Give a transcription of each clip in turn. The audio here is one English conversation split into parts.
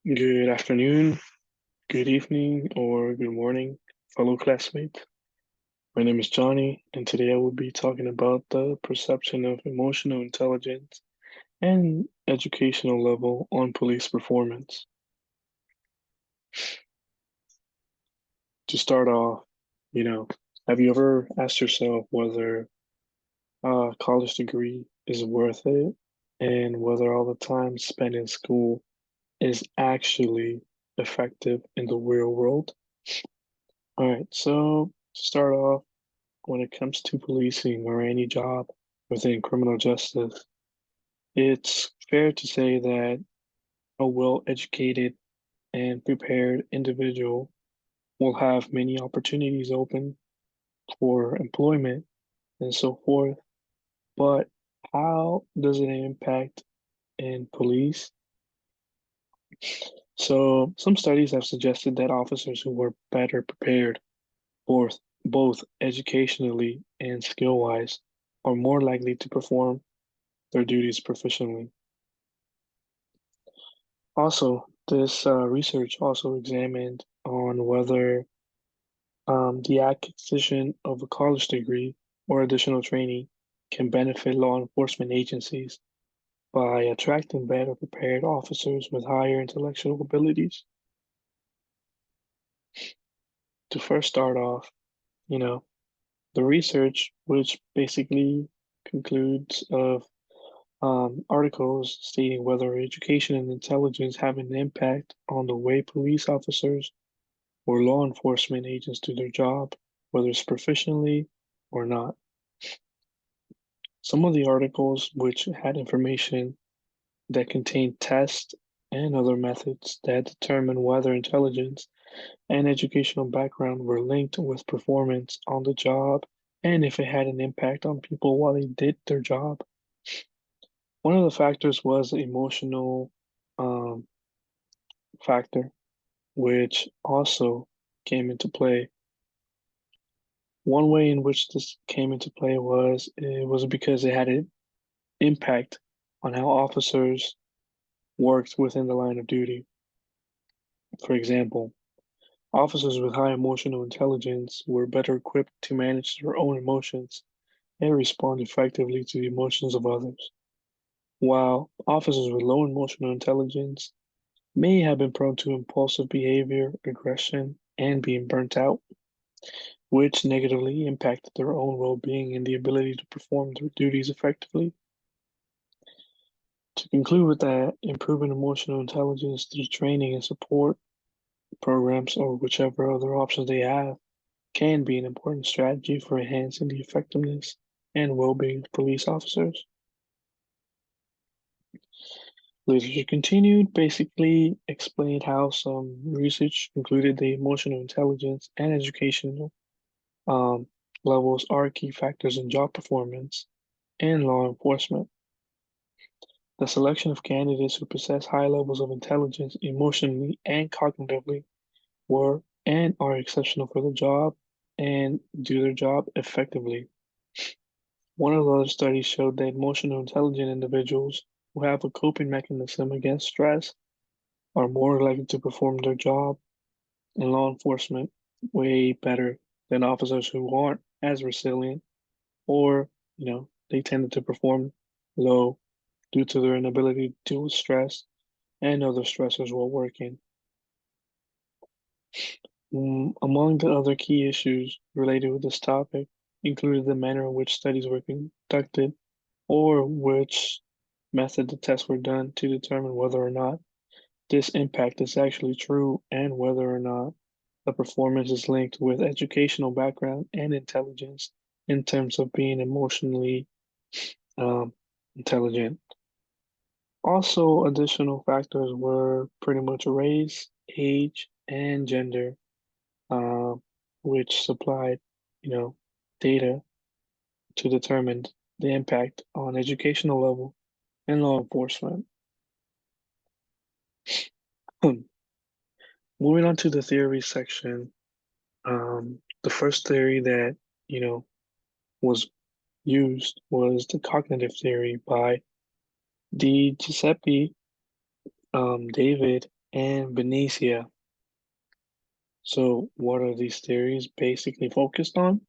Good afternoon, good evening, or good morning, fellow classmates. My name is Johnny, and today I will be talking about the perception of emotional intelligence and educational level on police performance. To start off, you know, have you ever asked yourself whether a college degree is worth it and whether all the time spent in school is actually effective in the real world? All right, so to start off, when it comes to policing or any job within criminal justice, it's fair to say that a well-educated and prepared individual will have many opportunities open for employment and so forth. But how does it impact in police? So some studies have suggested that officers who were better prepared, both both educationally and skill-wise, are more likely to perform their duties proficiently. Also, this research also examined on whether the acquisition of a college degree or additional training can benefit law enforcement agencies by attracting better prepared officers with higher intellectual abilities. To first start off, you know, the research, which basically concludes of articles stating whether education and intelligence have an impact on the way police officers or law enforcement agents do their job, whether it's proficiently or not. Some of the articles which had information that contained tests and other methods that determine whether intelligence and educational background were linked with performance on the job and if it had an impact on people while they did their job. One of the factors was the emotional um, factor, which also came into play. One way in which this came into play was it was because it had an impact on how officers worked within the line of duty. For example, officers with high emotional intelligence were better equipped to manage their own emotions and respond effectively to the emotions of others, while officers with low emotional intelligence may have been prone to impulsive behavior, aggression, and being burnt out, which negatively impacted their own well-being and the ability to perform their duties effectively. To conclude with that, improving emotional intelligence through training and support programs or whichever other options they have can be an important strategy for enhancing the effectiveness and well-being of police officers. Literature continued, basically explained how some research concluded the emotional intelligence and educational um, levels are key factors in job performance and law enforcement. The selection of candidates who possess high levels of intelligence emotionally and cognitively were and are exceptional for the job and do their job effectively. One of the other studies showed that emotional intelligent individuals who have a coping mechanism against stress are more likely to perform their job in law enforcement way better than officers who aren't as resilient or, they tended to perform low due to their inability to deal with stress and other stressors while working. Among the other key issues related with this topic included the manner in which studies were conducted or which method the tests were done to determine whether or not this impact is actually true and whether or not the performance is linked with educational background and intelligence in terms of being emotionally um, intelligent. Also, additional factors were pretty much race, age, and gender, um, which supplied, you know, data to determine the impact on educational level and law enforcement. Moving on to the theory section, the first theory that, you know, was used was the cognitive theory by Di Giuseppe, David, and Benicia. So what are these theories basically focused on?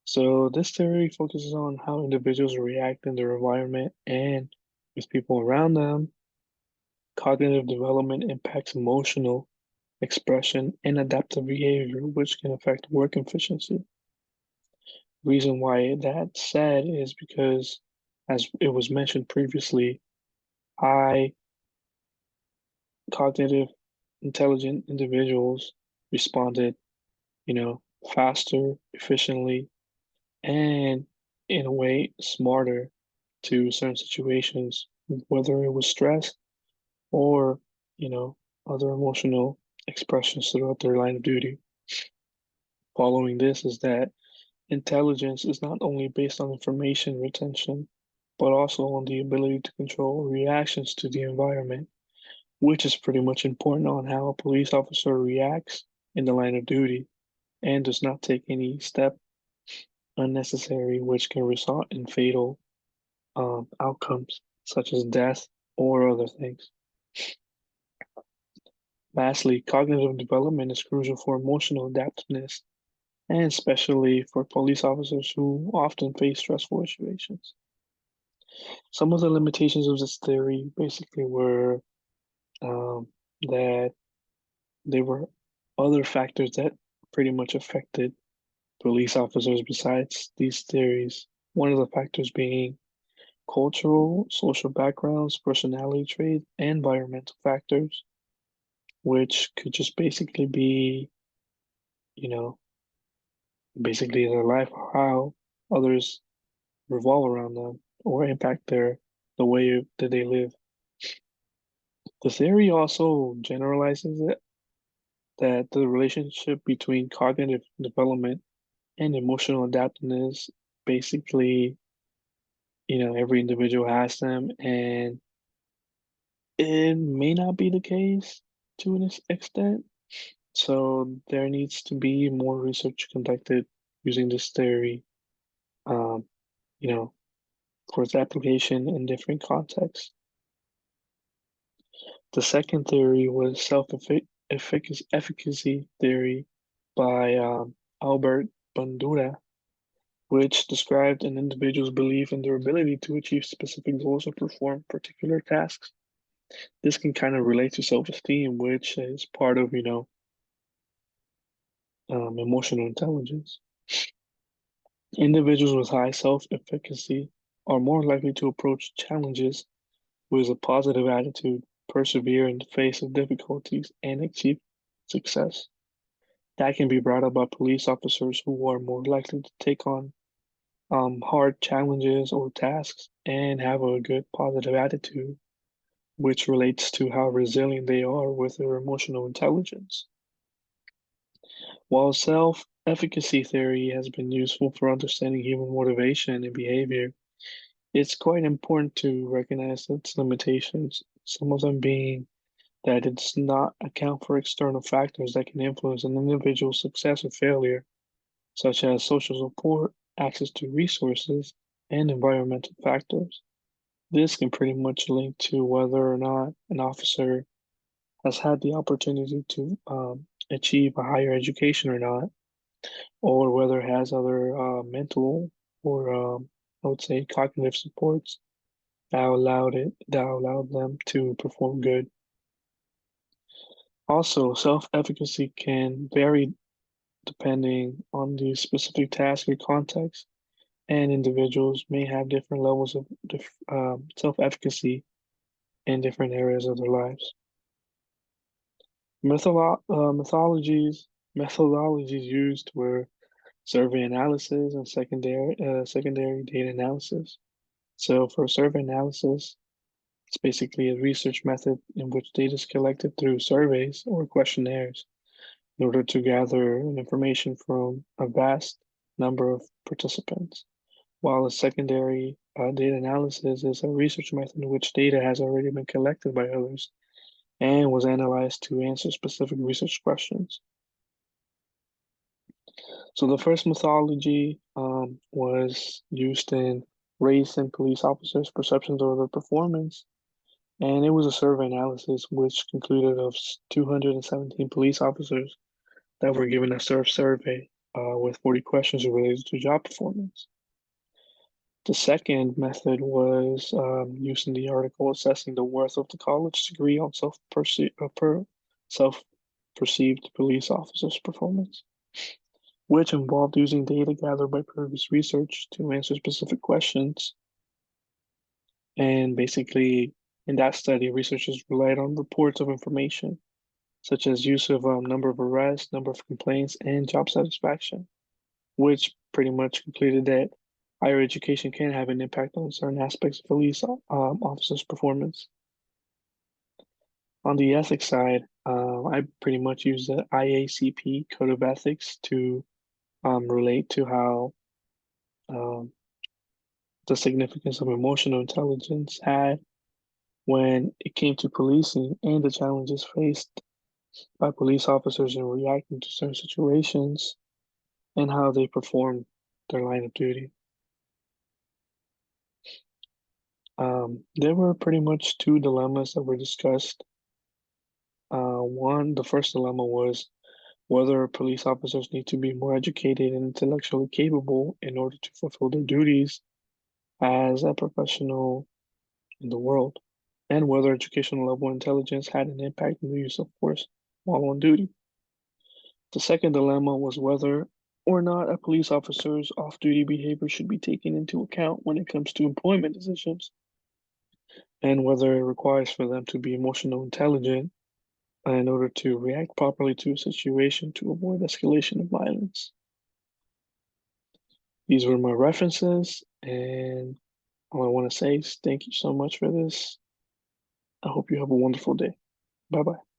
So this theory focuses on how individuals react in their environment and with people around them. Cognitive development impacts emotional expression and adaptive behavior, which can affect work efficiency. Reason why that's said is because, as it was mentioned previously, high cognitive intelligent individuals responded, you know, faster, efficiently, and in a way smarter to certain situations, whether it was stress or, you know, other emotional expressions throughout their line of duty. Following this is that intelligence is not only based on information retention, but also on the ability to control reactions to the environment, which is pretty much important on how a police officer reacts in the line of duty and does not take any step unnecessary, which can result in fatal outcomes such as death or other things. Lastly, cognitive development is crucial for emotional adaptiveness and especially for police officers who often face stressful situations. Some of the limitations of this theory basically were um, that there were other factors that pretty much affected police officers besides these theories. One of the factors being cultural, social backgrounds, personality traits, and environmental factors, which could just basically be, you know, basically their life, how others revolve around them or impact the way that they live. The theory also generalizes it that the relationship between cognitive development and emotional adaptiveness basically, every individual has them, and it may not be the case to an extent. So there needs to be more research conducted using this theory, um, you know, for its application in different contexts. The second theory was self-efficacy theory by Albert Bandura, which described an individual's belief in their ability to achieve specific goals or perform particular tasks. This can kind of relate to self-esteem, which is part of, emotional intelligence. Individuals with high self-efficacy are more likely to approach challenges with a positive attitude, persevere in the face of difficulties, and achieve success. That can be brought up by police officers who are more likely to take on hard challenges or tasks and have a good positive attitude, which relates to how resilient they are with their emotional intelligence. While self-efficacy theory has been useful for understanding human motivation and behavior, it's quite important to recognize its limitations, some of them being that it does not account for external factors that can influence an individual's success or failure, such as social support, access to resources, and environmental factors. This can pretty much link to whether or not an officer has had the opportunity to achieve a higher education or not, or whether it has other mental or I would say cognitive supports that allowed them to perform good. Also, self-efficacy can vary depending on the specific task or context, and individuals may have different levels of self-efficacy in different areas of their lives. Methodologies used were survey analysis and secondary data analysis. So for survey analysis, it's basically a research method in which data is collected through surveys or questionnaires in order to gather information from a vast number of participants. While a secondary data analysis is a research method in which data has already been collected by others and was analyzed to answer specific research questions. So the first methodology was used in race and police officers' perceptions of their performance. And it was a survey analysis which concluded of 217 police officers that were given a survey with 40 questions related to job performance. The second method was using the article assessing the worth of the college degree on self-perceived police officers' performance, which involved using data gathered by previous research to answer specific questions. And basically, in that study, researchers relied on reports of information, such as use of number of arrests, number of complaints, and job satisfaction, which pretty much concluded that higher education can have an impact on certain aspects of police officers' performance. On the ethics side, I pretty much use the IACP Code of Ethics to relate to how um, the significance of emotional intelligence had when it came to policing and the challenges faced by police officers in reacting to certain situations and how they perform their line of duty. There were pretty much two dilemmas that were discussed. The first dilemma was whether police officers need to be more educated and intellectually capable in order to fulfill their duties as a professional in the world, and whether educational level intelligence had an impact in the use of force while on duty. The second dilemma was whether or not a police officer's off-duty behavior should be taken into account when it comes to employment decisions, and whether it requires for them to be emotional intelligent in order to react properly to a situation to avoid escalation of violence. These were my references, and all I want to say is thank you so much for this. I hope you have a wonderful day. Bye bye.